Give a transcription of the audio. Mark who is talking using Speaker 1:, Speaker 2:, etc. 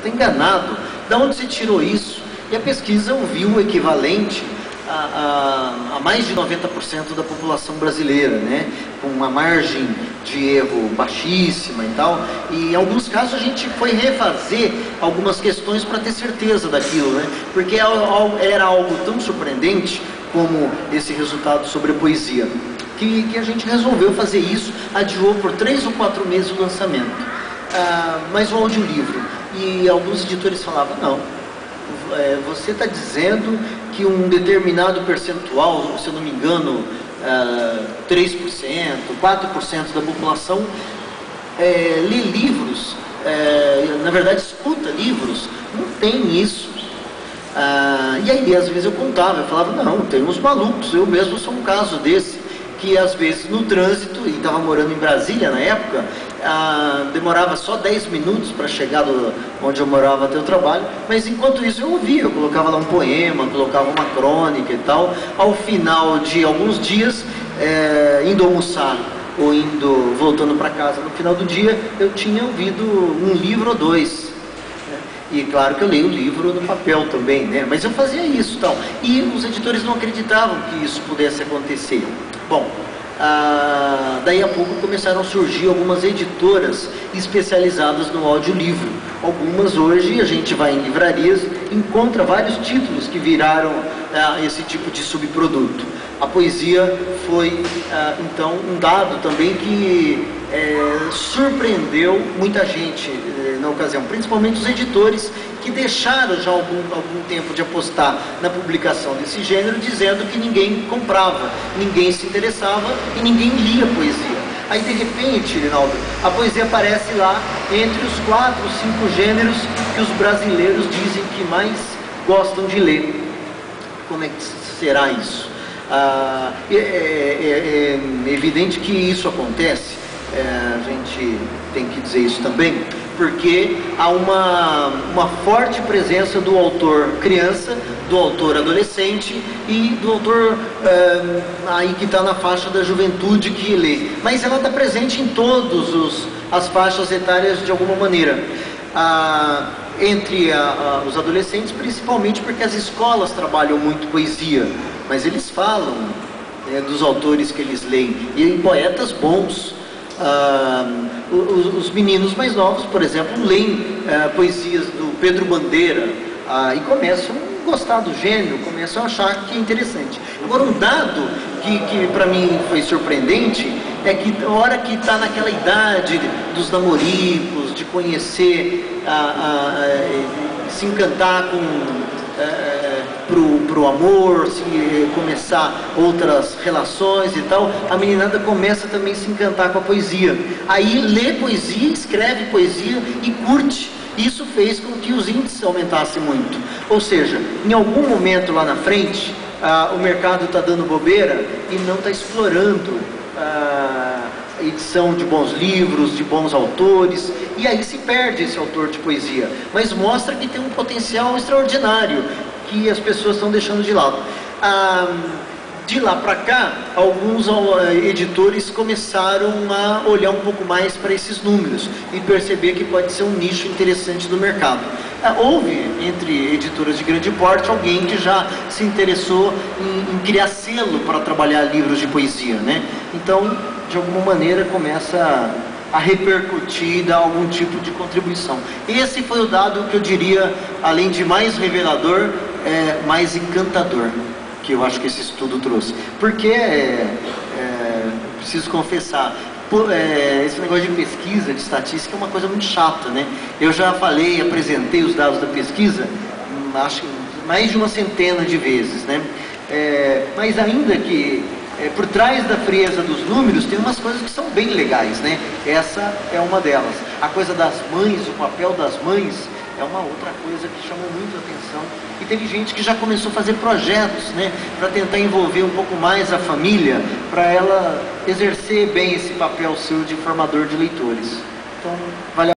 Speaker 1: está enganado. Da onde você tirou isso? E a pesquisa viu o equivalente a mais de 90% da população brasileira, né? Com uma margem de erro baixíssima e tal. E em alguns casos a gente foi refazer algumas questões para ter certeza daquilo, né? Porque era algo tão surpreendente como esse resultado sobre a poesia, que a gente resolveu fazer isso, adiou por 3 ou 4 meses o lançamento. Mas o audiolivro, e alguns editores falavam, não, você está dizendo que um determinado percentual, se eu não me engano, 3%, 4% da população lê livros, na verdade escuta livros, não tem isso. E aí às vezes eu contava, eu falava, não, tem uns malucos, eu mesmo sou um caso desse, que às vezes no trânsito, e estava morando em Brasília na época, demorava só 10 minutos para chegar onde eu morava até o trabalho, mas enquanto isso eu ouvia, eu colocava lá um poema, colocava uma crônica e tal. Ao final de alguns dias, indo almoçar ou voltando para casa no final do dia, eu tinha ouvido um livro ou dois. E claro que eu leio o livro no papel também, né? Mas eu fazia isso e tal. E os editores não acreditavam que isso pudesse acontecer. Bom, daí a pouco começaram a surgir algumas editoras especializadas no audiolivro. Algumas hoje a gente vai em livrarias, encontra vários títulos que viraram esse tipo de subproduto. A poesia foi, então, um dado também que surpreendeu muita gente na ocasião, principalmente os editores que deixaram já algum tempo de apostar na publicação desse gênero, dizendo que ninguém comprava, ninguém se interessava e ninguém lia poesia. Aí de repente, Rinaldo, a poesia aparece lá entre os 4, 5 gêneros que os brasileiros dizem que mais gostam de ler. Como é que será isso? É evidente que isso acontece, a gente tem que dizer isso também, porque há uma forte presença do autor criança, do autor adolescente e do autor aí que está na faixa da juventude que lê. Mas ela está presente em todas as faixas etárias de alguma maneira. Entre os adolescentes, principalmente porque as escolas trabalham muito poesia, mas eles falam dos autores que eles leem, e em poetas bons. Os meninos mais novos, por exemplo, leem poesias do Pedro Bandeira e começam a gostar do gênero, começam a achar que é interessante. Agora, um dado que para mim foi surpreendente é que a hora que está naquela idade dos namoricos, de conhecer, se encantar pro amor, se começar outras relações e tal, a meninada começa também a se encantar com a poesia. Aí lê poesia, escreve poesia e curte. Isso fez com que os índices aumentassem muito. Ou seja, em algum momento lá na frente, o mercado está dando bobeira e não está explorando edição de bons livros, de bons autores, e aí se perde esse autor de poesia, mas mostra que tem um potencial extraordinário que as pessoas estão deixando de lado. De lá para cá, alguns editores começaram a olhar um pouco mais para esses números e perceber que pode ser um nicho interessante do mercado. Houve, entre editoras de grande porte, alguém que já se interessou em criar selo para trabalhar livros de poesia, né? Então, de alguma maneira, começa a repercutir e dar algum tipo de contribuição. Esse foi o dado que eu diria, além de mais revelador, mais encantador, que eu acho que esse estudo trouxe. Porque, preciso confessar, esse negócio de pesquisa, de estatística, é uma coisa muito chata, né? Eu já falei, apresentei os dados da pesquisa, acho que mais de uma centena de vezes, né? Mas ainda que por trás da frieza dos números tem umas coisas que são bem legais, né? Essa é uma delas. A coisa das mães, o papel das mães, é uma outra coisa que chamou muito a atenção. E teve gente que já começou a fazer projetos, né, para tentar envolver um pouco mais a família, para ela exercer bem esse papel seu de formador de leitores.